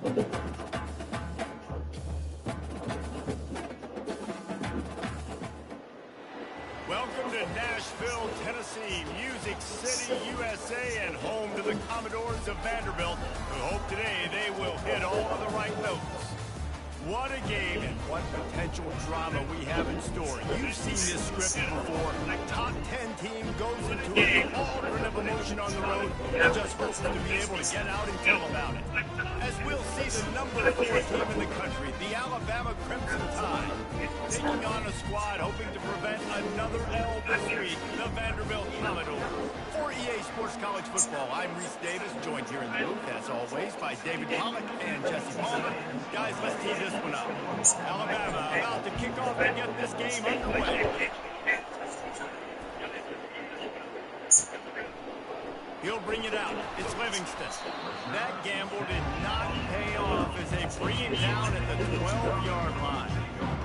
Welcome to Nashville, Tennessee, Music City, USA, and home to the Commodores of Vanderbilt, who hope today they will hit all of the right notes. What a game and what potential drama we have in store. You've seen this script before. A top 10 team goes into a cauldron of emotion on the road and just hopes to be able to get out and tell about it. As we'll see the number 4 team in the country, the Alabama Crimson Tide, taking on a squad hoping to prevent another L this week, the Vanderbilt Commodores. For EA Sports College Football, I'm Reese Davis, joined here in the booth, as always, by David Pollock and Jesse Palmer. Guys, let's tee this one up. Alabama about to kick off and get this game underway. He'll bring it out. It's Livingston. That gamble did not pay off as they bring him down at the 12-yard line.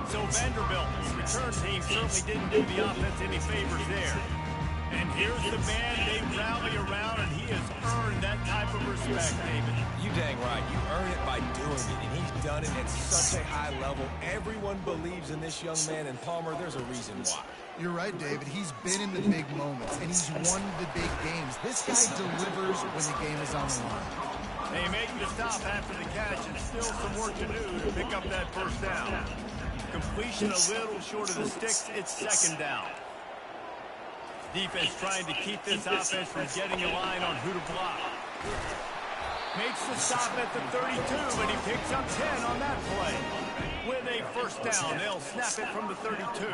So Vanderbilt's return team certainly didn't do the offense any favors there. And here's the man they rally around, and he has earned that type of respect, David. You dang right. You earn it by doing it, and he's done it at such a high level. Everyone believes in this young man, and Palmer, there's a reason why. You're right, David. He's been in the big moments, and he's won the big games. This guy delivers when the game is on the line. They make the stop after the catch, and still some work to do to pick up that first down. Completion a little short of the sticks. It's second down. Defense trying to keep this offense from getting a line on who to block. Makes the stop at the 32, but he picks up 10 on that play. With a first down, they'll snap it from the 32.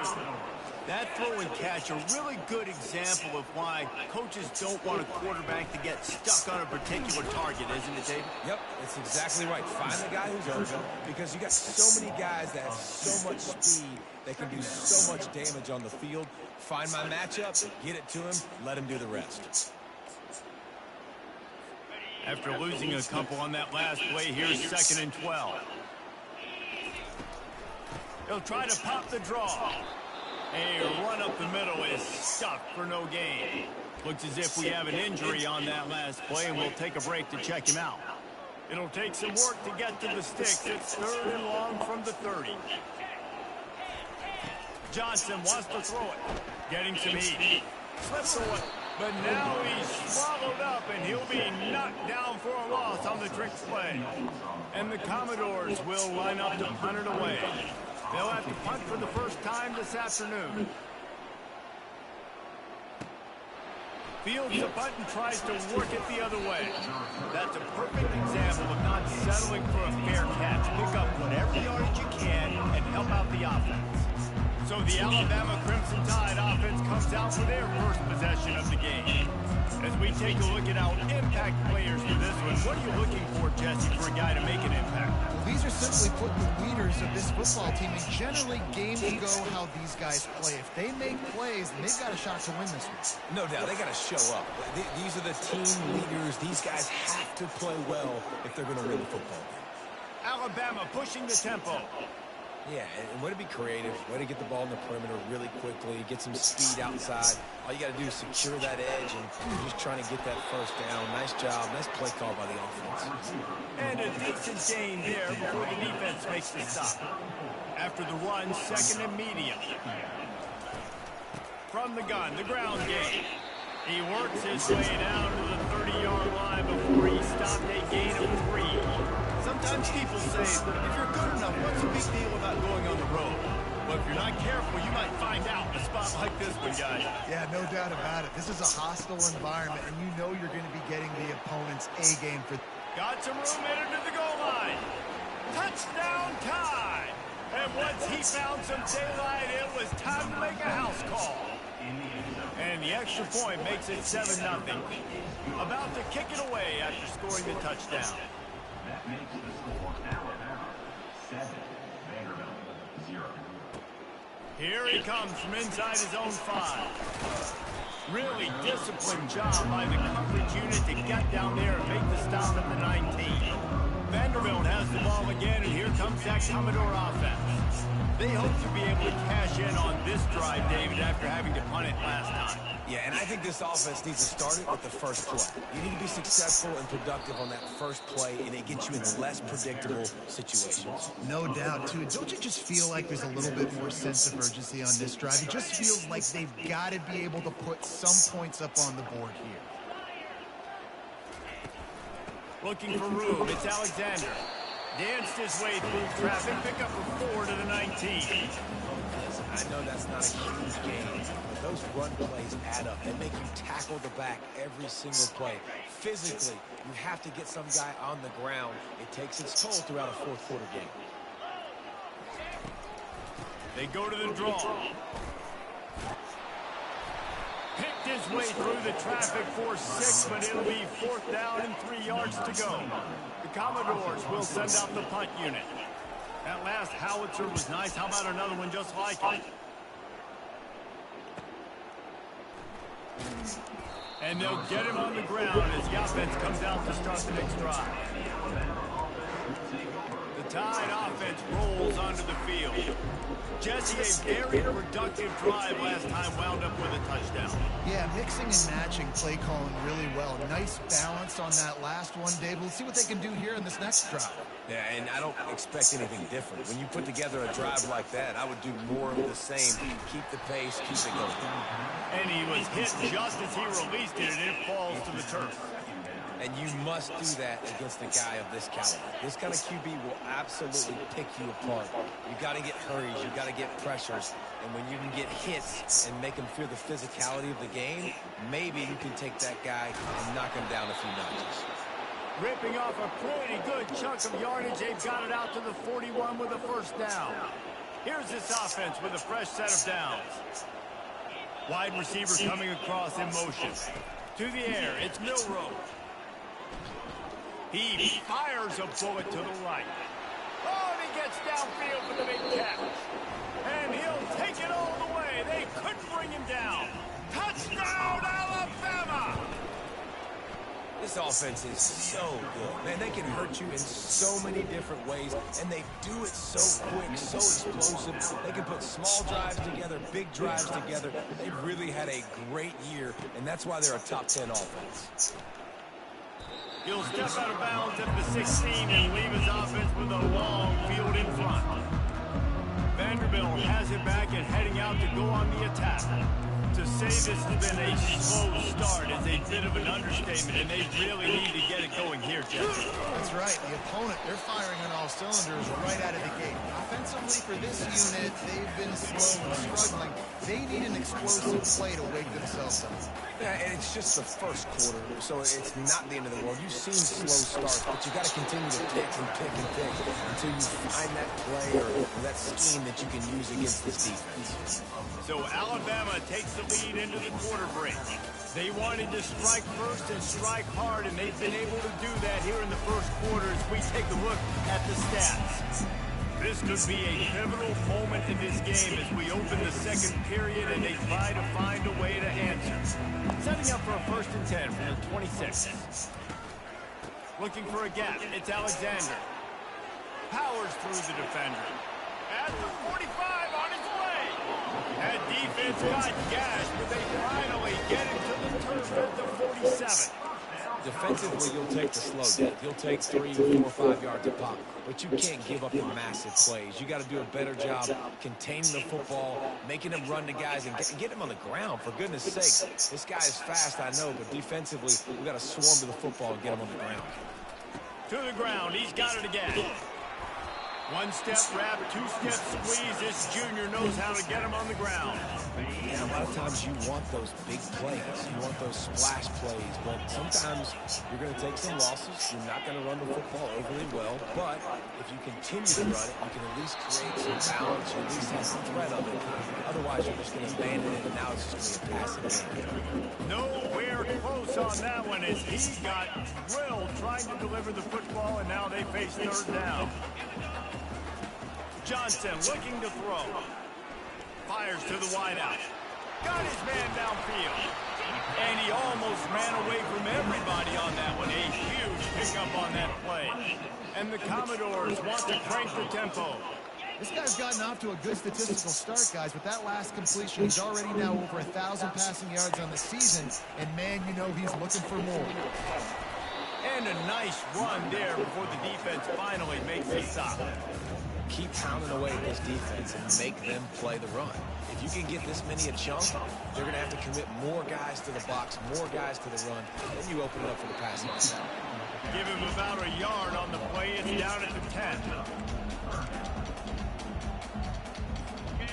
That throw and catch, a really good example of why coaches don't want a quarterback to get stuck on a particular target, isn't it, David? Yep, it's exactly right. Find the guy who's open, because you got so many guys that have so much speed that can do so much damage on the field. Find my matchup, get it to him, let him do the rest. After losing a couple on that last play, here's 2nd and 12. He'll try to pop the draw. A run up the middle is stuck for no gain. Looks as if we have an injury on that last play, and we'll take a break to check him out. It'll take some work to get to the sticks. It's 3rd and long from the 30. Johnson wants to throw it. Getting some heat. Slips away. But now he's swallowed up, and he'll be knocked down for a loss on the trick play. And the Commodores will line up to punt it away. They'll have to punt for the first time this afternoon. Fields the punt and tries to work it the other way. That's a perfect example of not settling for a fair catch. Pick up whatever yardage you can and help out the offense. So the Alabama Crimson Tide offense comes out for their first possession of the game. As we take a look at our impact players for this one, what are you looking for, Jesse, for a guy to make an impact? Well, these are simply put the leaders of this football team, and generally games go how these guys play. If they make plays, then they've got a shot to win this one. No doubt, they got to show up. These are the team leaders. These guys have to play well if they're going to win the football game. Alabama pushing the tempo. Yeah, and way to be creative, way to get the ball in the perimeter really quickly, get some speed outside. All you got to do is secure that edge, and you're just trying to get that first down. Nice job, nice play call by the offense. And a decent gain there before the defense makes the stop. After the run, 2nd and medium. From the gun, the ground game. He works his way down to the 30-yard line before he stopped a gain of 3. Sometimes people say, if you're good enough, what's the big deal about going on the road? But if you're not careful, you might find out in a spot like this one, guys. Yeah, no doubt about it. This is a hostile environment, and you know you're going to be getting the opponent's A-game for... Got some room headed to the goal line. Touchdown time! And once he found some daylight, it was time to make a house call. And the extra point makes it 7-0. About to kick it away after scoring the touchdown. That makes the score Alabama 7, Vanderbilt 0. Here he comes from inside his own 5. Really disciplined job by the coverage unit to get down there and make the stop at the 19. Vanderbilt has the ball again, and here comes that Commodore offense. They hope to be able to cash in on this drive, David, after having to punt it last time. Yeah, and I think this offense needs to start it with the first play. You need to be successful and productive on that first play, and it gets you in less predictable situations. No doubt, too. Don't you just feel like there's a little bit more sense of urgency on this drive? It just feels like they've got to be able to put some points up on the board here. Looking for room, it's Alexander. Danced his way through traffic, pick up a 4 to the 19. Listen, I know that's not a huge game, but those run plays add up. They make you tackle the back every single play. Physically, you have to get some guy on the ground. It takes its toll throughout a fourth-quarter game. They go to the draw. Picked his way through the traffic for 6, but it'll be 4th down and 3 yards to go. The Commodores will send out the punt unit. That last howitzer was nice. How about another one just like it? And they'll get him on the ground as the offense comes out to start the next drive. The Tide offense rolls onto the field. Jesse, a very productive drive last time, wound up with a touchdown. Yeah, mixing and matching play calling really well. Nice balance on that last one, Dave. We'll see what they can do here in this next drive. Yeah, and I don't expect anything different. When you put together a drive like that, I would do more of the same. Keep the pace, keep it going. And he was hit just as he released it, and it falls to the turf. And you must do that against a guy of this caliber. This kind of QB will absolutely pick you apart. You got to get hurries, you got to get pressures, and when you can get hits and make him feel the physicality of the game, maybe you can take that guy and knock him down a few notches. Ripping off a pretty good chunk of yardage. They've got it out to the 41 with a first down. Here's this offense with a fresh set of downs. Wide receiver coming across in motion. To the air, it's Milrow. He fires a bullet to the right. Oh, and he gets downfield for the big catch. And he'll take it all the way. They couldn't bring him down. Touchdown, Alabama! This offense is so good. Man, they can hurt you in so many different ways, and they do it so quick, so explosive. They can put small drives together, big drives together. They've really had a great year, and that's why they're a top 10 offense. He'll step out of bounds at the 16 and leave his offense with a long field in front. Vanderbilt has it back and heading out to go on the attack. To say this has been a slow start is a bit of an understatement, and they really need to get it going here, Jeff. That's right. The opponent, they're firing on all cylinders right out of the gate. Offensively for this unit, they've been slow and struggling. They need an explosive play to wake themselves up. Yeah, and it's just the first quarter, so it's not the end of the world. You've seen slow starts, but you got to continue to pick and pick and pick until you find that play or that scheme that you can use against this defense. So Alabama takes the lead into the quarter break. They wanted to strike first and strike hard, and they've been able to do that here in the first quarter as we take a look at the stats. This could be a pivotal moment in this game as we open the second period and they try to find a way to answer. Setting up for a 1st and 10 from the 26. Looking for a gap, it's Alexander. Powers through the defender. At the 45 on his way. That defense got gashed, but they finally get him to the turf at the 47. Defensively, you'll take the slow death. You'll take 3, 4, 5 yards a pop, but you can't give up the massive plays. You got to do a better job containing the football, making him run to guys, and get him on the ground, for goodness sake. This guy is fast, I know, but defensively, we got to swarm to the football and get him on the ground. To the ground, he's got it again. 1-step wrap, 2-step squeeze. This junior knows how to get him on the ground. And a lot of times you want those big plays. You want those splash plays. But sometimes you're going to take some losses. You're not going to run the football overly well. But if you continue to run it, you can at least create some balance. You at least have some threat of it. Otherwise, you're just going to abandon it, and now it's just going to be a passing game. Nowhere close on that one as he got drilled trying to deliver the football, and now they face 3rd down. Johnson looking to throw. Fires to the wideout. Got his man downfield. And he almost ran away from everybody on that one. A huge pickup on that play. And the Commodores want to crank the tempo. This guy's gotten off to a good statistical start, guys. With that last completion, he's already now over 1,000 passing yards on the season. And, man, you know he's looking for more. And a nice run there before the defense finally makes a stop. Keep pounding away at this defense and make them play the run. If you can get this many a chunk, they're going to have to commit more guys to the box, more guys to the run. Then you open it up for the passing. Give him about a yard on the play. It's down at the 10.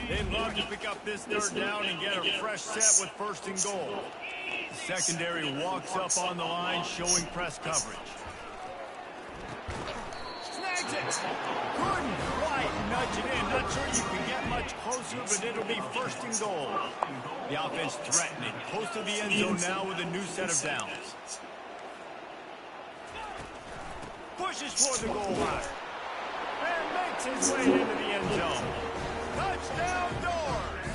They'd love to pick up this third down and get a fresh set with first and goal. The secondary walks up on the line, showing press coverage. Snags it. Couldn't quite nudge it in. Not sure you can get much closer, but it'll be first and goal. The offense threatening. Close to the end zone now with a new set of downs. Pushes toward the goal line. And makes his way into the end zone. Touchdown Doors!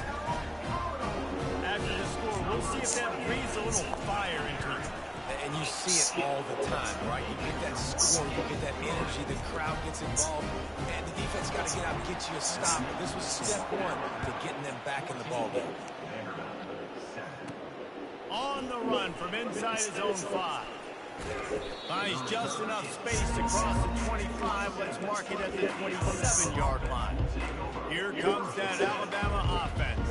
After the score, we'll see if that breathes a little fire into it. And you see it all the time, right? You get that score, you get that energy, the crowd gets involved, and the defense got to get out and get you a stop. But this was step one to getting them back in the ball game. On the run from inside his own 5. Finds just enough space to cross the 25. Let's mark it at the 27-yard line. Here comes that Alabama offense.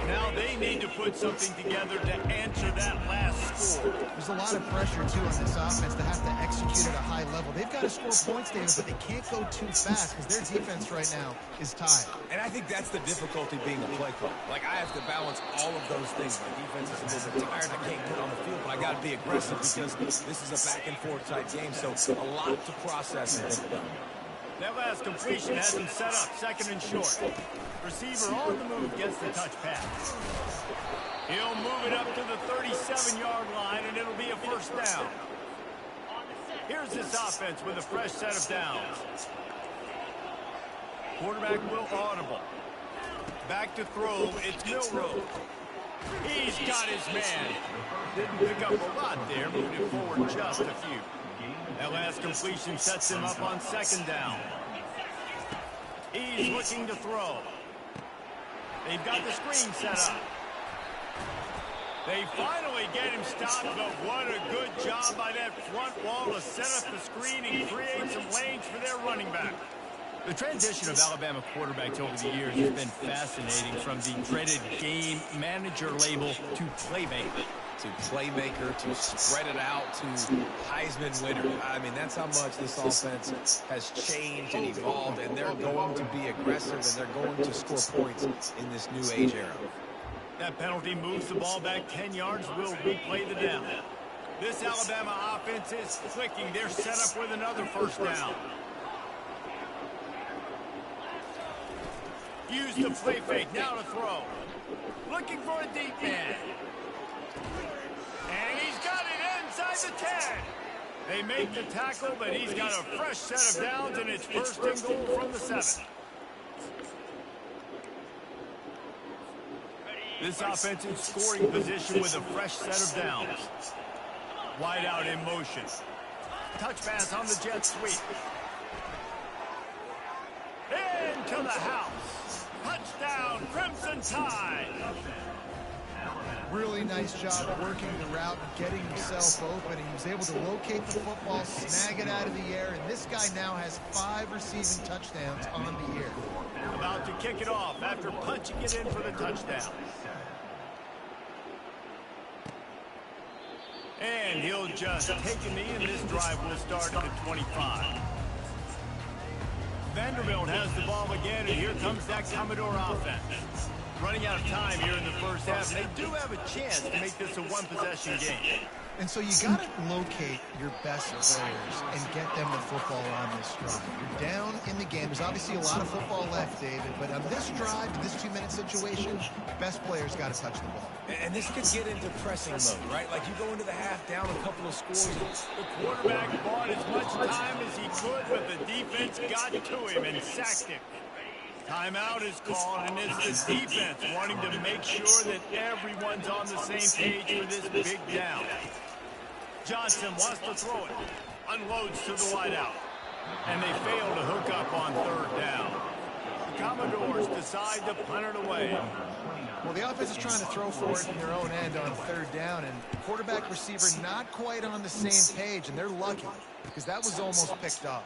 Now they need to put something together to answer that last score. There's a lot of pressure, too, on this offense to have to execute at a high level. They've got to score points, David, but they can't go too fast because their defense right now is tired. And I think that's the difficulty being a play caller. Like, I have to balance all of those things. My defense is a little bit tired. I can't put on the field, but I got to be aggressive because this is a back-and-forth type game, so a lot to process and think about. That last completion has him set up, second and short. Receiver on the move gets the touch pass. He'll move it up to the 37-yard line, and it'll be a first down. Here's this offense with a fresh set of downs. Quarterback will audible. Back to throw, it's Milrow. He's got his man. Didn't pick up a lot there, moved it forward just a few. That last completion sets him up on second down. He's looking to throw. They've got the screen set up. They finally get him stopped, but what a good job by that front wall to set up the screen and create some lanes for their running back. The transition of Alabama quarterbacks over the years has been fascinating, from the dreaded game manager label to playmaker. To spread it out, to Heisman winner. I mean, that's how much this offense has changed and evolved, and they're going to be aggressive, and they're going to score points in this new age era. That penalty moves the ball back 10 yards. Will replay the down. This Alabama offense is clicking. They're set up with another first down. Use the play fake. Now to throw. Looking for a deep man. And he's got it inside the 10. They make the tackle, but he's got a fresh set of downs, and it's first and goal from the 7. This offense in scoring position with a fresh set of downs. Wide out in motion. Touch pass on the jet sweep. Into the house. Touchdown, Crimson Tide. Really nice job working the route and getting himself open. He was able to locate the football, snag it out of the air, and this guy now has 5 receiving touchdowns on the year. About to kick it off after punching it in for the touchdown. And he'll just take a knee, and this drive will start at the 25. Vanderbilt has the ball again, and here comes that Commodore offense. Running out of time here in the first half, and they do have a chance to make this a one-possession game. And so you got to locate your best players and get them the football on this drive. You're down in the game. There's obviously a lot of football left, David, but on this drive, in this 2-minute situation, best players got to touch the ball. And this could get into pressing mode, right? Like you go into the half down a couple of scores. The quarterback bought as much time as he could, but the defense got to him and sacked him. Timeout is called, and it's the defense wanting to make sure that everyone's on the same page for this big down. Johnson wants to throw it. Unloads to the wideout. And they fail to hook up on third down. Commodores decide to punt it away. Well, the offense is trying to throw for it in their own end on third down, and quarterback receiver not quite on the same page, and they're lucky because that was almost picked off.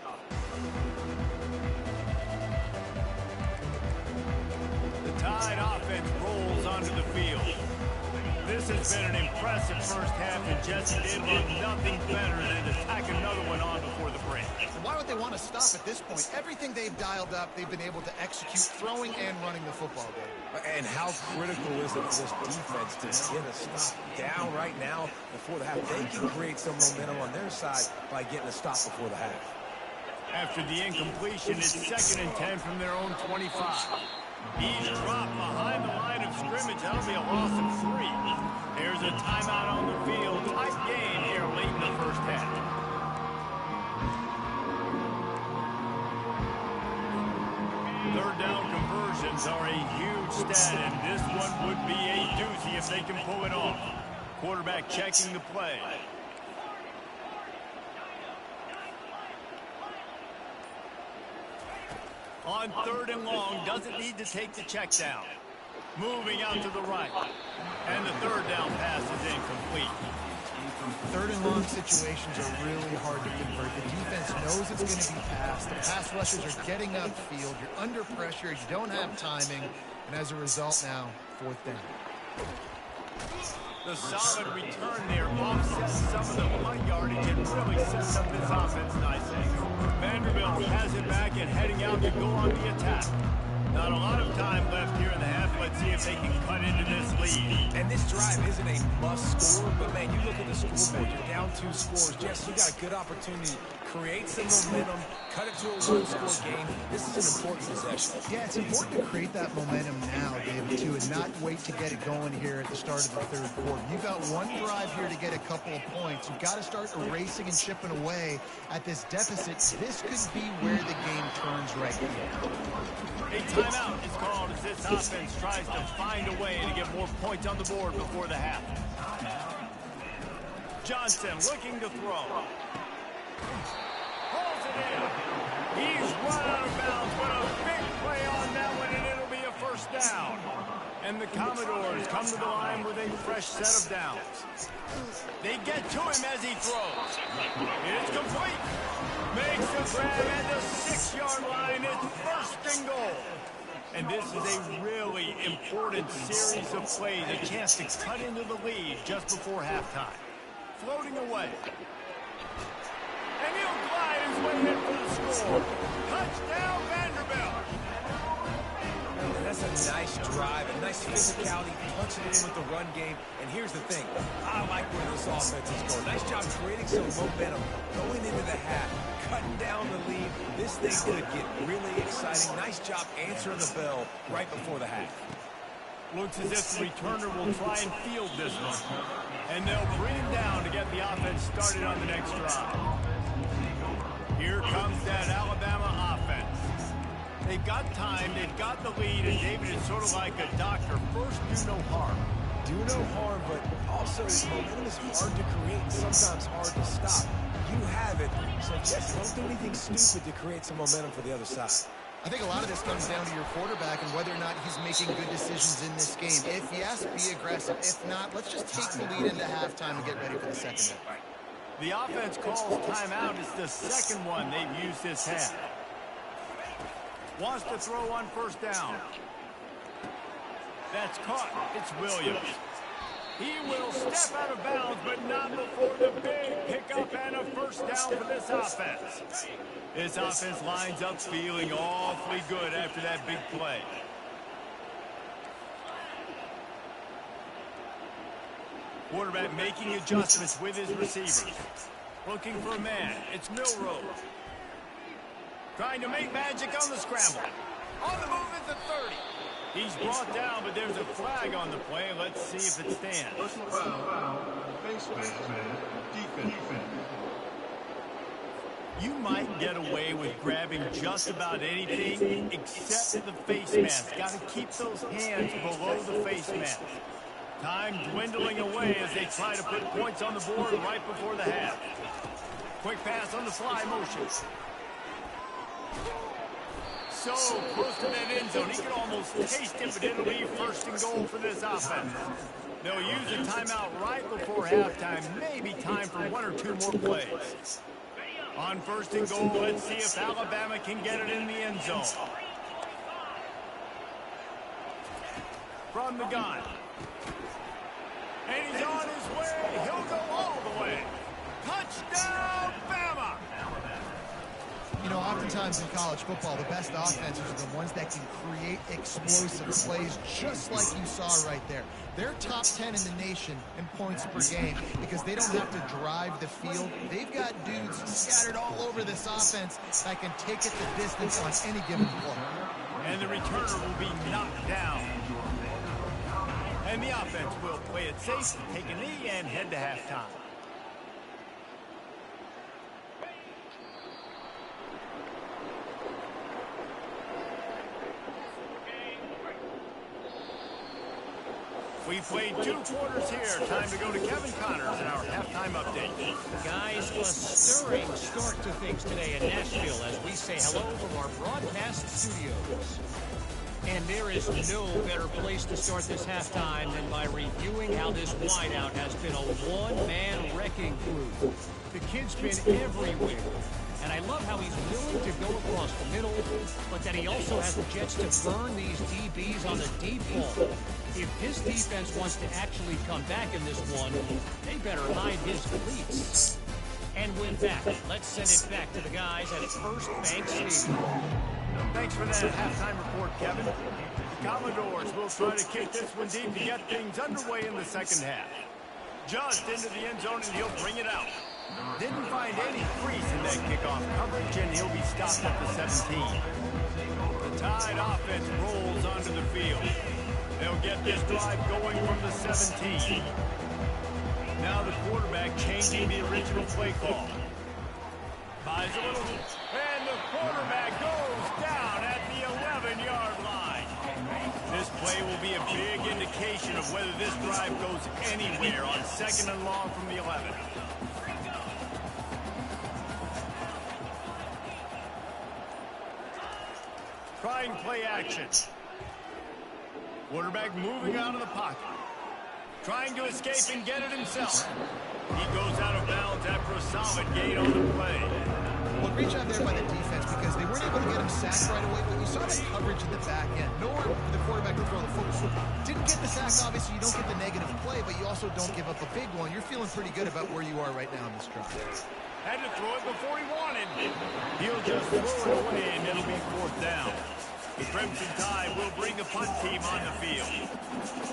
The Tide offense rolls onto the field. This has been an impressive first half, and Jesse, they love nothing better than to tack another one on before the break. Why would they want to stop at this point? Everything they've dialed up, they've been able to execute throwing and running the football game. And how critical is it for this defense to get a stop down right now before the half? They can create some momentum on their side by getting a stop before the half. After the incompletion, it's 2nd and 10 from their own 25. He's dropped behind the line of scrimmage. That'll be a loss of 3. There's a timeout on the field. Tight game here late in the first half. Third down conversions are a huge stat, and this one would be a doozy if they can pull it off. Quarterback checking the play. On 3rd and long, doesn't need to take the check down. Moving out to the right. And the 3rd down pass is incomplete. 3rd and long situations are really hard to convert. The defense knows it's going to be passed. The pass rushers are getting upfield. You're under pressure. You don't have timing. And as a result now, 4th down. The solid return there offsets some of the punt yardage and really sets up this offense nicely. Vanderbilt has it back and heading out to go on the attack. Not a lot of time left here in the half. Let's see if they can cut into this lead. And this drive isn't a must score, but man, you look at the scoreboard, you're down 2 scores. Jess, you got a good opportunity to create some momentum, cut it to a one-score game. This is an important possession. Yeah, it's important to create that momentum now, David, too, and not wait to get it going here at the start of the 3rd quarter. You've got one drive here to get a couple of points. You've got to start erasing and chipping away at this deficit. This could be where the game turns right here. A timeout is called as this offense tries to find a way to get more points on the board before the half. Johnson looking to throw. Holds it in. He's run out of bounds, but a big play on that one, and it'll be a 1st down. And the Commodores come to the line with a fresh set of downs. They get to him as he throws. It's complete. Makes the grab at the 6-yard line. It's 1st and goal. And this is a really important series of plays, a chance to cut into the lead just before halftime. Floating away. And he'll glide his way in for the score. Touchdown, Vanderbilt. And that's a nice drive, a nice physicality, punching it in with the run game. And here's the thing, I like where this offense is going. Nice job creating some momentum going into the half, cutting down the lead. This thing could get really exciting. Nice job answering the bell right before the half. Looks as if the returner will try and field this one. And they'll bring him down to get the offense started on the next drive. Here comes that Alabama offense. They've got time, they've got the lead, and David is sort of like a doctor. First, do no harm. Do no harm, but also momentum is hard to create and sometimes hard to stop. You have it, so just don't do anything stupid to create some momentum for the other side. I think a lot of this comes down to your quarterback and whether or not he's making good decisions in this game. If yes, be aggressive. If not, let's just take the lead into halftime and get ready for the 2nd half. The offense calls timeout. It's the 2nd one they've used this half. Wants to throw on 1st down. That's caught. It's Williams. He will step out of bounds, but not before the big pickup and a 1st down for this offense. This offense lines up feeling awfully good after that big play. Quarterback making adjustments with his receivers. Looking for a man. It's Milrow. Trying to make magic on the scramble. On the move is the 30. He's brought down, but there's a flag on the play. Let's see if it stands. Personal foul. Face mask, man. Defense. You might get away with grabbing just about anything except the face mask. Got to keep those hands below the face mask. Time dwindling away as they try to put points on the board right before the half. Quick pass on the fly motion. So close to that end zone, he could almost taste it, but it'll be first and goal for this offense. They'll use a timeout right before halftime, maybe time for one or two more plays. On first and goal, let's see if Alabama can get it in the end zone. From the gun. And he's on his way. He'll go all the way. Touchdown, Bama! You know, oftentimes in college football, the best offenses are the ones that can create explosive plays, just like you saw right there. They're top 10 in the nation in points per game because they don't have to drive the field. They've got dudes scattered all over this offense that can take it the distance on any given play. And the returner will be knocked down. And the offense will play it safe, take a knee, and head to halftime. We played 2 quarters here. Time to go to Kevin Connors in our halftime update. Guys, a stirring start to things today in Nashville as we say hello from our broadcast studios. And there is no better place to start this halftime than by reviewing how this wideout has been a one-man wrecking crew. The kid's been everywhere. And I love how he's willing to go across the middle, but that he also has the jets to burn these DBs on the deep ball. If his defense wants to actually come back in this one, they better hide his cleats. And with that, let's send it back to the guys at First Bank Stadium. Thanks for that halftime report, Kevin. The Commodores will try to kick this one deep to get things underway in the second half. Just into the end zone, and he'll bring it out. Didn't find any crease in that kickoff coverage, and he'll be stopped at the 17. The Tide offense rolls onto the field. They'll get this drive going from the 17. Now the quarterback changing the original play call. Buys a little, and the quarterback goes down at the 11-yard line. This play will be a big indication of whether this drive goes anywhere on 2nd and long from the 11. Trying play action. Quarterback moving out of the pocket. Trying to escape and get it himself. He goes out of bounds after a solid gain on the play. Well, great job there by the defense because they weren't able to get him sacked right away, but you saw the coverage in the back end. Nowhere for the quarterback to throw the football. Didn't get the sack, obviously you don't get the negative play, but you also don't give up a big one. You're feeling pretty good about where you are right now in this drive. Had to throw it before he wanted. He'll just throw it away, and it'll be 4th down. The Crimson Tide will bring the punt team on the field.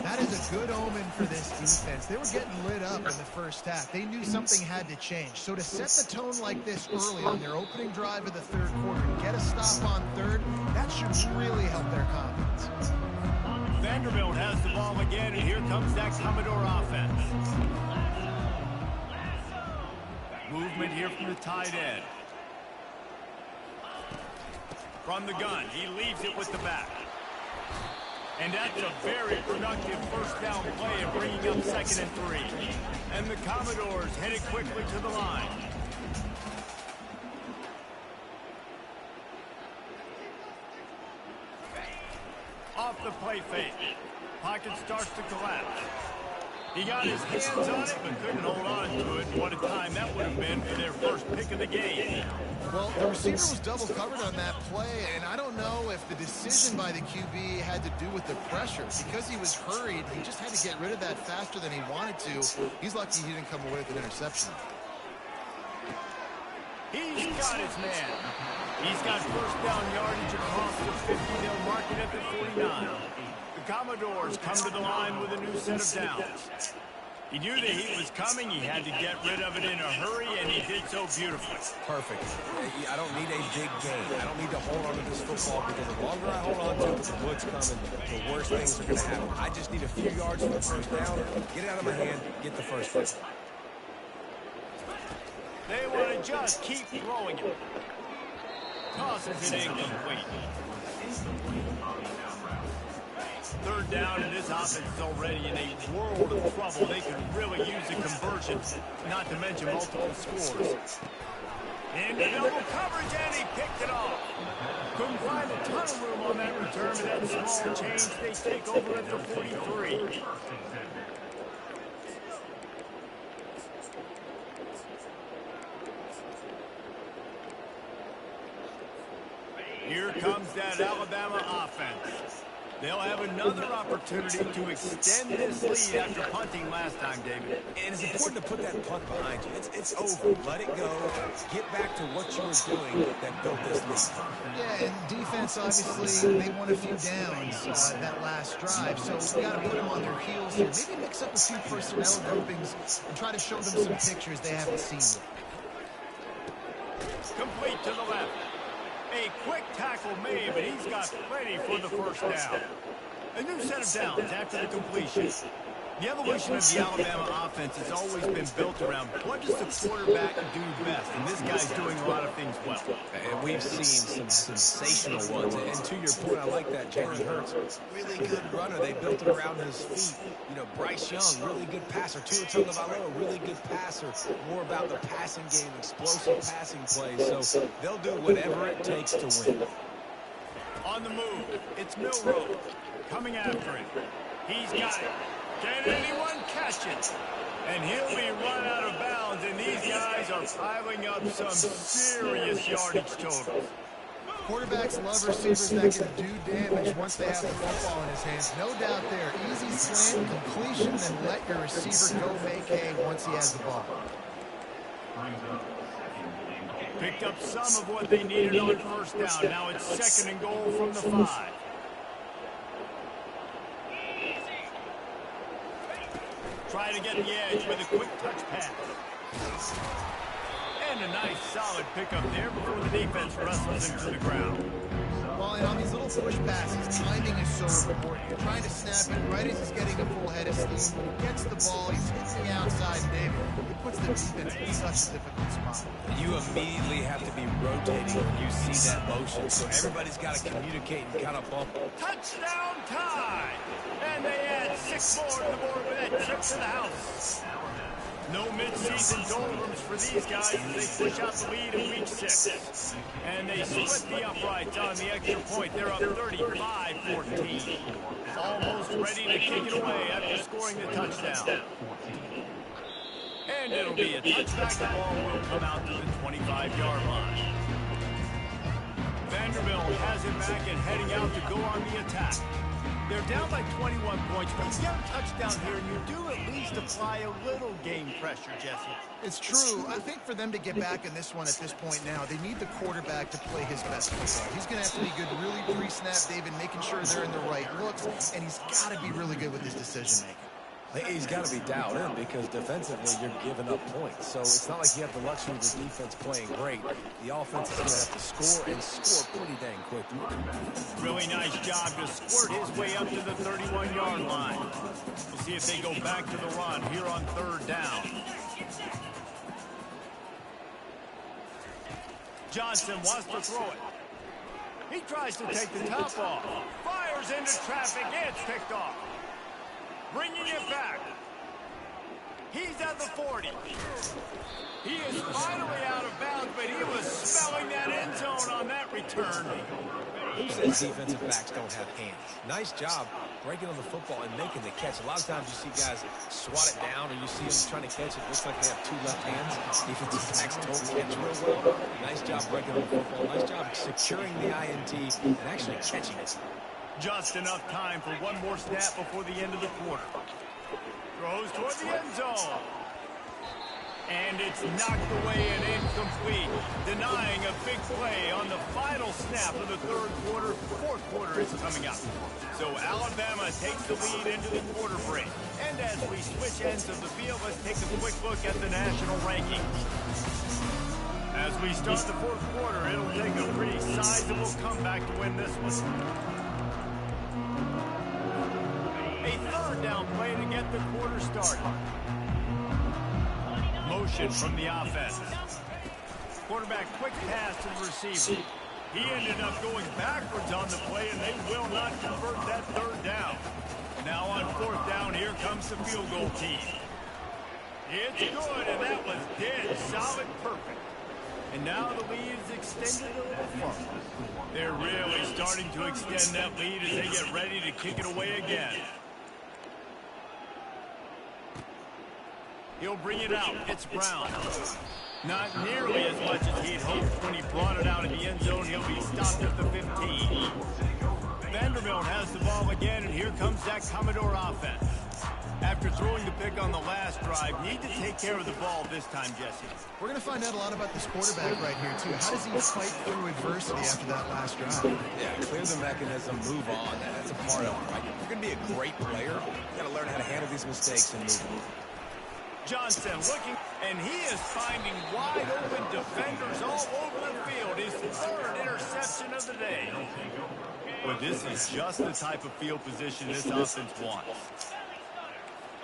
That is a good omen for this defense. They were getting lit up in the first half. They knew something had to change. So to set the tone like this early on their opening drive of the 3rd quarter and get a stop on 3rd, that should really help their confidence. Vanderbilt has the ball again, and here comes that Commodore offense. Movement here from the tight end. From the gun, he leaves it with the back. And that's a very productive first down play of bringing up 2nd and 3. And the Commodores headed quickly to the line. Off the play fake. Pocket starts to collapse. He got his hands on it, but couldn't hold on to it. What a time that would have been for their first pick of the game. Well, the receiver was double covered on that play, and I don't know if the decision by the QB had to do with the pressure. Because he was hurried, he just had to get rid of that faster than he wanted to. He's lucky he didn't come away with an interception. He's got his man. He's got first down yardage across the 50. They'll mark it at the 49. The Commodores come to the line with a new set of downs. He knew the heat was coming. He had to get rid of it in a hurry, and he did so beautifully. Perfect. I don't need a big gain. I don't need to hold on to this football because the longer I hold on to it, the wood's coming, the worse things are going to happen. I just need a few yards for the first down, get it out of my hand, get the first down. They want to just keep throwing it. Tosses it incomplete. 3rd down, and this offense is already in a world of trouble. They could really use a conversion, not to mention multiple scores. Into double coverage, and he picked it off. Couldn't find a ton of room on that return, but that small change, they take over at the 43. Here comes that Alabama offense. They'll have another opportunity to extend this lead after punting last time, David. And it's important to put that punt behind you. It's over. Let it go. Get back to what you were doing that built this lead. Yeah, and defense, obviously, they won a few downs that last drive, so we got to put them on their heels here. Maybe mix up a few personnel groupings and try to show them some pictures they haven't seen yet. Complete to the left. A quick tackle made, but he's got plenty for the first down. A new set of downs after the completion. The evolution of the Alabama offense has always been built around what does the quarterback do best, and this guy's doing a lot of things well. And we've seen some sensational ones. And to your point, I like that. Jalen Hurts, really good runner. They built it around his feet. You know, Bryce Young, really good passer. Tua Tagovailoa, really good passer. More about the passing game, explosive passing plays. So they'll do whatever it takes to win. On the move, it's Milroe coming after him. He's got it. Can anyone catch it? And he'll be run out of bounds, and these guys are piling up some serious yardage totals. Quarterbacks love receivers that can do damage once they have the football in his hands. No doubt there. Easy slant, completion, then let your receiver go make hay once he has the ball. Picked up some of what they needed on first down. Now it's 2nd and goal from the 5. Try to get the edge with a quick touch pass. And a nice solid pickup there before the defense wrestles him to the ground. Well, and on these little push passes, timing is so important. You're trying to snap it right as he's getting a full head of steam. When he gets the ball, he's hitting the outside, David. It puts the defense in such a difficult spot. You immediately have to be rotating when you see that motion. So everybody's got to communicate and kind of bump. Touchdown time! And they add 6 more to the board with that trip to the house. No midseason doldrums for these guys as they push out the lead in week 6. And they split the uprights on the extra point. They're up 35-14. Almost ready to kick it away after scoring the touchdown. And it'll be a touchback. The ball will come out to the 25-yard line. Vanderbilt has it back and heading out to go on the attack. They're down by 21 points, but you get a touchdown here, and you do at least apply a little game pressure, Jesse. It's true. I think for them to get back in this one at this point now, they need the quarterback to play his best football. He's going to have to be good really pre-snap, David, making sure they're in the right looks, and he's got to be really good with his decision-making. He's got to be dialed in because defensively you're giving up points. So it's not like you have the luxury of the defense playing great. The offense is going to have to score and score pretty dang quickly. Really nice job to squirt his way up to the 31-yard line. We'll see if they go back to the run here on 3rd down. Johnson wants to throw it. He tries to take the top off. Fires into traffic. It's picked off. Bringing it back. He's at the 40. He is finally out of bounds, but he was smelling that end zone on that return. Who says defensive backs don't have hands? Nice job breaking on the football and making the catch. A lot of times you see guys swat it down or you see them trying to catch it. It looks like they have 2 left hands. Defensive backs don't catch real well. Nice job breaking on the football. Nice job securing the INT and actually catching it. Just enough time for one more snap before the end of the quarter. Throws toward the end zone. And it's knocked away and incomplete, denying a big play on the final snap of the 3rd quarter. 4th quarter is coming up. So Alabama takes the lead into the quarter break. And as we switch ends of the field, let's take a quick look at the national rankings. As we start the 4th quarter, it'll take a pretty sizable comeback to win this one. A 3rd down play to get the quarter started. Motion from the offense. Quarterback quick pass to the receiver. He ended up going backwards on the play, and they will not convert that 3rd down. Now on 4th down, here comes the field goal team. It's good, and that was dead solid perfect. And now the lead is extended a little further. They're really starting to extend that lead as they get ready to kick it away again. He'll bring it out. It's Brown. Not nearly as much as he'd hoped when he brought it out of the end zone. He'll be stopped at the 15. Vanderbilt has the ball again, and here comes that Commodore offense. After throwing the pick on the last drive, need to take care of the ball this time, Jesse. We're going to find out a lot about this quarterback right here, too. How does he fight through adversity after that last drive? Yeah, clear the mechanism, move on. That's a part of it, right? If you're going to be a great player, you got to learn how to handle these mistakes and move on. Johnson looking, and he is finding wide open defenders all over the field. His third interception of the day. But this is just the type of field position this offense wants.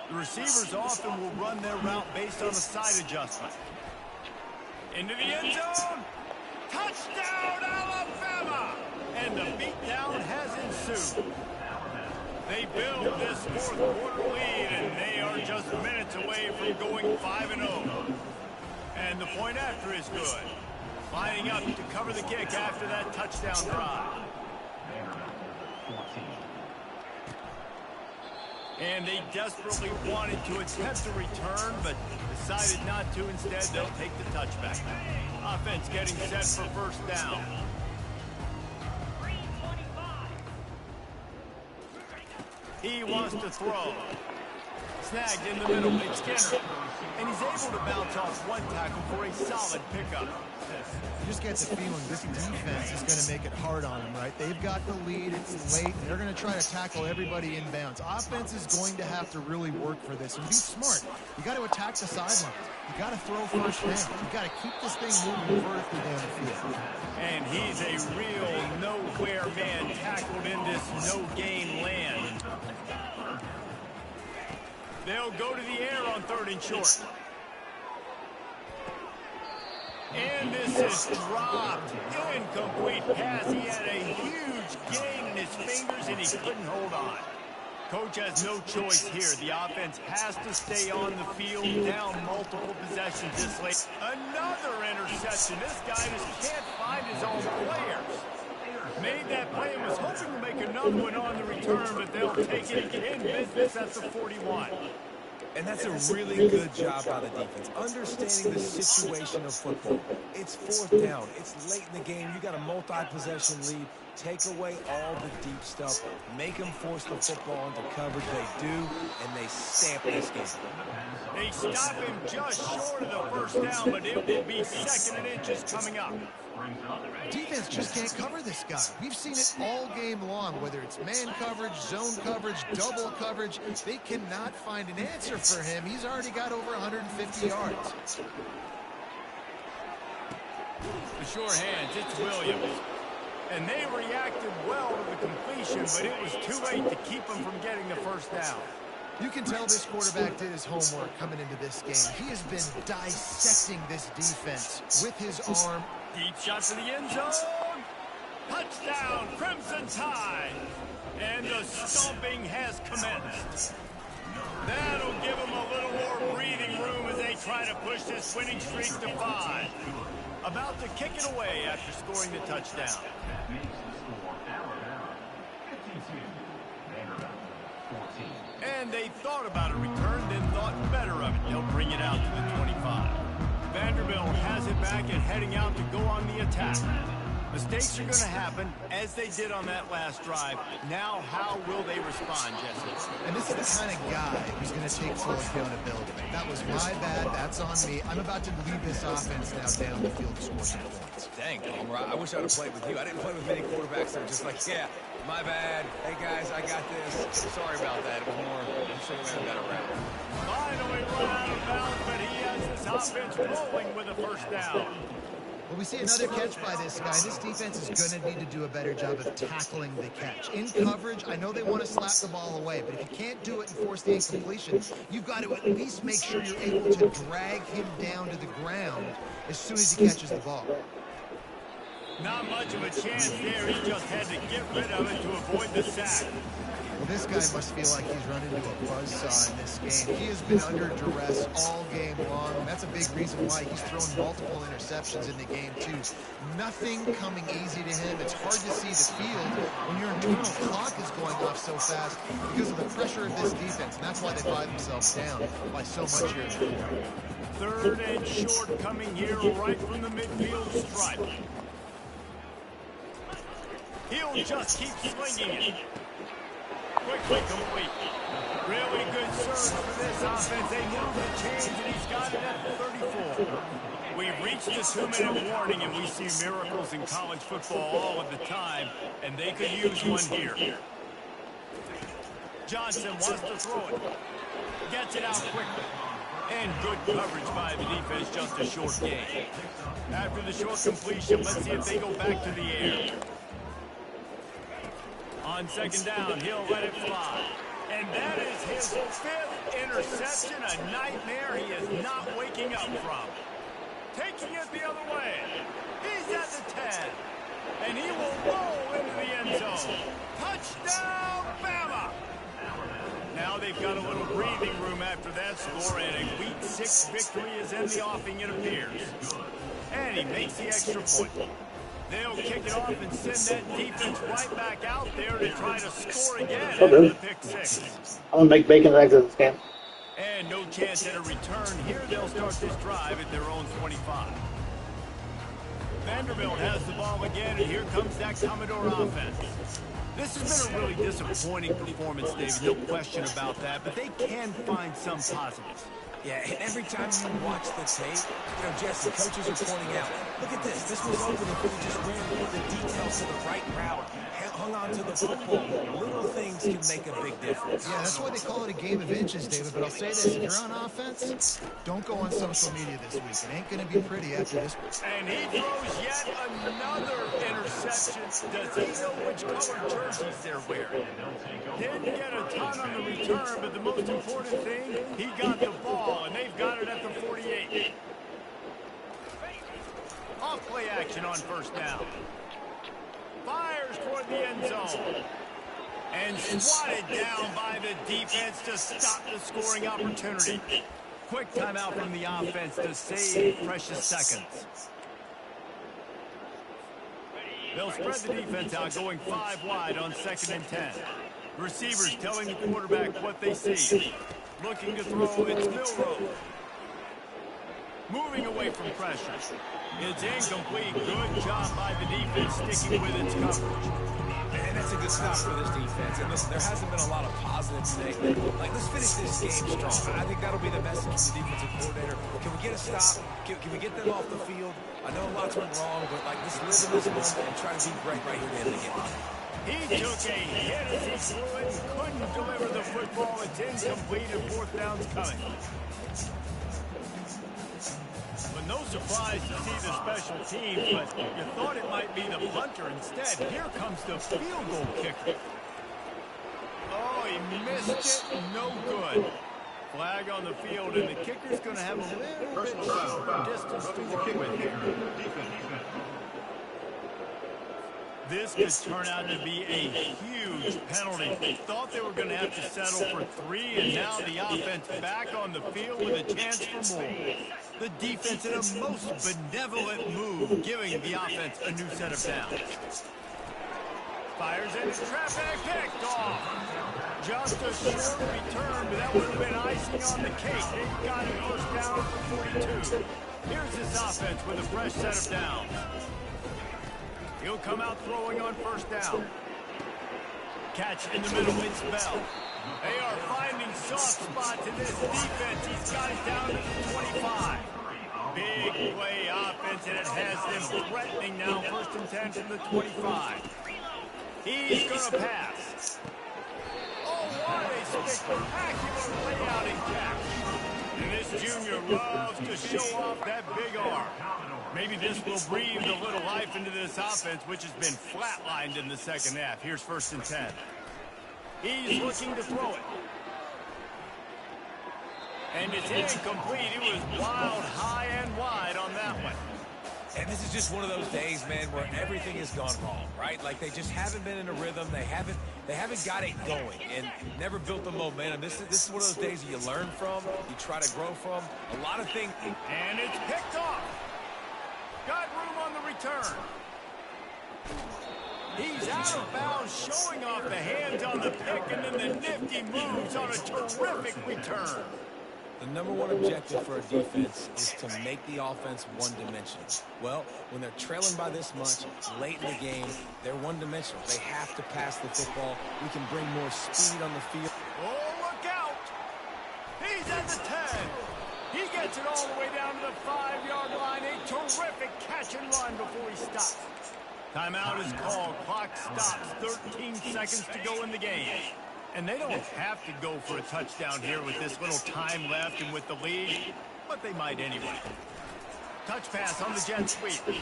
The receivers often will run their route based on a side adjustment. Into the end zone. Touchdown, Alabama! And the beatdown has ensued. They build this fourth quarter lead, and they are just minutes away from going 5-0. And the point after is good. Lining up to cover the kick after that touchdown drive. And they desperately wanted to attempt a return, but decided not to. Instead, they'll take the touchback. Offense getting set for first down. He wants to throw. Snagged in the middle, it's Skinner. And he's able to bounce off one tackle for a solid pickup. You just get the feeling this defense is going to make it hard on them, right? They've got the lead, it's late, and they're going to try to tackle everybody inbounds. Offense is going to have to really work for this and be smart. You got to attack the sidelines. You got to throw first down. You got to keep this thing moving vertically down the field. And he's a real nowhere man tackled in this no-gain land. They'll go to the air on 3rd and short. And this is dropped. Incomplete pass. He had a huge gain in his fingers, and he couldn't hold on. Coach has no choice here. The offense has to stay on the field, down multiple possessions this late. Another interception. This guy just can't find his own players. Made that play and was hoping to make another one on the return, but they'll take it in business at the 41. And that's a really good job by the defense, understanding the situation of football. It's 4th down. It's late in the game. You got a multi-possession lead. Take away all the deep stuff. Make them force the football into coverage. They do, and they stamp this game. They stop him just short of the first down, but it will be 2nd and inches coming up. Defense just can't cover this guy. We've seen it all game long, whether it's man coverage, zone coverage, double coverage. They cannot find an answer for him. He's already got over 150 yards. The sure hands, it's Williams. And they reacted well to the completion, but it was too late to keep him from getting the first down. You can tell this quarterback did his homework coming into this game. He has been dissecting this defense with his arm. Deep shot to the end zone. Touchdown, Crimson Tide. And the stomping has commenced. That'll give them a little more breathing room as they try to push this winning streak to 5. About to kick it away after scoring the touchdown. That makes the score Alabama 52, Vanderbilt 14. And they thought about a return, then thought better of it. They'll bring it out to the 25. Vanderbilt has it back and heading out to go on the attack. Mistakes are going to happen, as they did on that last drive. Now, how will they respond, Jesse? And this is the kind of guy who's going to take full accountability. That was my bad. That's on me. I'm about to lead this offense now down the field to score some points. Dang, Homer, I wish I'd have played with you. I didn't play with many quarterbacks that are just like, yeah, my bad. Hey, guys, I got this. Sorry about that. It was more, you should have ran a better route. Finally run out of bounds, but he has his offense rolling with a first down. Well, we see another catch by this guy. This defense is going to need to do a better job of tackling the catch. In coverage, I know they want to slap the ball away, but if you can't do it and force the incompletion, you've got to at least make sure you're able to drag him down to the ground as soon as he catches the ball. Not much of a chance there. He just had to get rid of it to avoid the sack. Well, this guy must feel like he's run into a buzzsaw in this game. He has been under duress all game long. That's a big reason why he's thrown multiple interceptions in the game, too. Nothing coming easy to him. It's hard to see the field when your internal clock is going off so fast because of the pressure of this defense. And that's why they buy themselves down by so much here. 3rd and short coming here right from the midfield stripe. He'll just keep slinging it. Quickly complete. Really good serve for this offense. They move the chains, and he's got it at the 34. We've reached the 2-minute warning, and we see miracles in college football all of the time, and they could use one here. Johnson wants to throw it. Gets it out quickly. And good coverage by the defense, just a short gain. After the short completion, let's see if they go back to the air. On 2nd down, he'll let it fly. And that is his 5th interception, a nightmare he is not waking up from. Taking it the other way. He's at the 10. And he will roll into the end zone. Touchdown, Bama! Now they've got a little breathing room after that score, and a Week 6 victory is in the offing, it appears. And he makes the extra point. They'll kick it off and send that defense right back out there to try to score again after the pick 6. I'm going to make bacon and eggs in this game. And no chance at a return here. They'll start this drive at their own 25. Vanderbilt has the ball again, and here comes that Commodore offense. This has been a really disappointing performance, David, no question about that, but they can find some positives. Yeah, and every time you watch the tape, Jesse, coaches are pointing out, look at this. This was open if we just ran the details to the right route, hung on to the football. Little things can make a big difference. Yeah, that's why they call it a game of inches, David. But I'll say this, if you're on offense, don't go on social media this week. It ain't going to be pretty after this week. And he throws yet another interception. Does he know which color jerseys they're wearing? Didn't get a ton on the return, but the most important thing, he got the ball, and they've got it at the 48. Off play action on 1st down. Fires toward the end zone. And swatted down by the defense to stop the scoring opportunity. Quick timeout from the offense to save precious seconds. They'll spread the defense out, going 5 wide on 2nd and 10. Receivers telling the quarterback what they see. Looking to throw, it's Milrow. Moving away from pressure. It's incomplete. Good job by the defense sticking with its coverage. And that's a good stop for this defense. And listen, there hasn't been a lot of positives today. Like, let's finish this game strong. I think that'll be the message from the defensive coordinator. Can we get a stop? Can we get them off the field? I know lots went wrong, but, like, let's live in this moment and try to be great right here at the end of the game. He took a hit as he threw it and couldn't deliver the football. It's incomplete and 4th down's coming. But no surprise to see the special teams, but you thought it might be the punter instead. Here comes the field goal kicker. Oh, he missed it. No good. Flag on the field, and the kicker's going to have a little bit shorter distance to work with here. This could turn out to be a huge penalty. They thought they were going to have to settle for 3, and now the offense back on the field with a chance for more. The defense in a most benevolent move, giving the offense a new set of downs. Fires into traffic, picked off. Just a short return, but that would have been icing on the cake. They've got it 1st down for 42. Here's this offense with a fresh set of downs. He'll come out throwing on 1st down. Catch in the middle, it's Bell. They are finding soft spots in this defense. He's got it down to the 25. Big play offense, and it has them threatening now. 1st and 10 from the 25. He's going to pass. Oh, what a spectacular layout and catch. And this junior loves to show off that big arm. Maybe this will breathe a little life into this offense, which has been flatlined in the 2nd half. Here's 1st and 10. He's looking to throw it. And it's incomplete. It was wild, high and wide on that one. And this is just one of those days, man, where everything has gone wrong, right? Like they just haven't been in a rhythm. They haven't got it going and never built the momentum. This is one of those days that you learn from, you try to grow from. A lot of things. And it's picked off. Got room on the return. He's out of bounds, showing off the hands on the pick, and then the nifty moves on a terrific return. The number one objective for a defense is to make the offense one-dimensional. Well, when they're trailing by this much late in the game, they're one-dimensional. They have to pass the football. We can bring more speed on the field. Oh, look out! He's at the 10. He gets it all the way down to the 5-yard line. A terrific catch and run before he stops. Timeout is called. Clock stops. 13 seconds to go in the game. And they don't have to go for a touchdown here with this little time left and with the lead, but they might anyway. Touch pass on the jet sweep.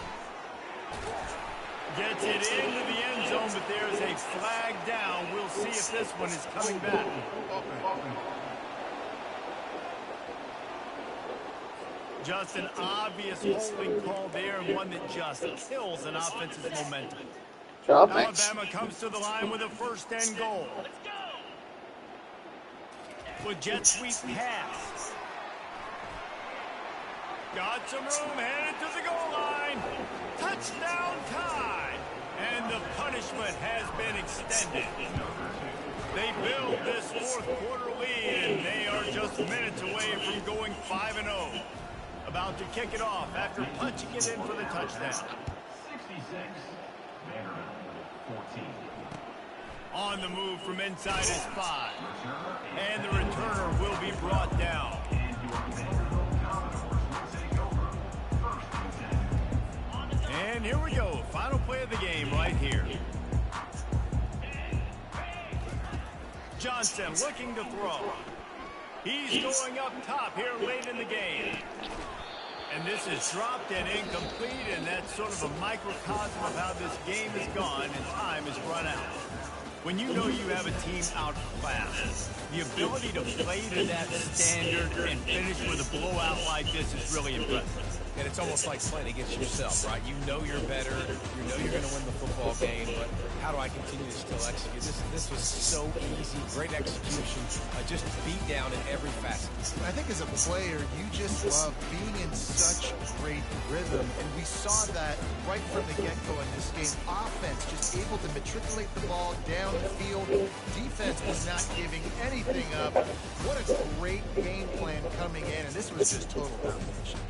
Gets it into the end zone, but there's a flag down. We'll see if this one is coming back. Just an obvious holding call there, and one that just kills an offense's momentum. Alabama comes to the line with a first and goal. With jet sweep pass. Got some room, headed to the goal line. Touchdown time. And the punishment has been extended. They build this fourth quarter lead, and they are just minutes away from going 5-0. About to kick it off after punching it in for the touchdown. 66, Vanderbilt, 14. On the move from inside his 5. And the returner will be brought down. And here we go. Final play of the game right here. Johnson looking to throw. He's going up top here late in the game. And this is dropped and incomplete, and that's sort of a microcosm of how this game has gone, and time has run out. When you know you have a team outclassed, the ability to play to that standard and finish with a blowout like this is really impressive. And it's almost like playing against yourself, right? You know you're better. You know you're going to win the football game, but how do I continue to still execute? This was so easy. Great execution. Just beat down in every facet. I think as a player, you just love being in such great rhythm, and we saw that right from the get-go in this game. Offense just able to matriculate the ball down the field. Defense was not giving anything up. What a great game plan coming in, and this was just total domination.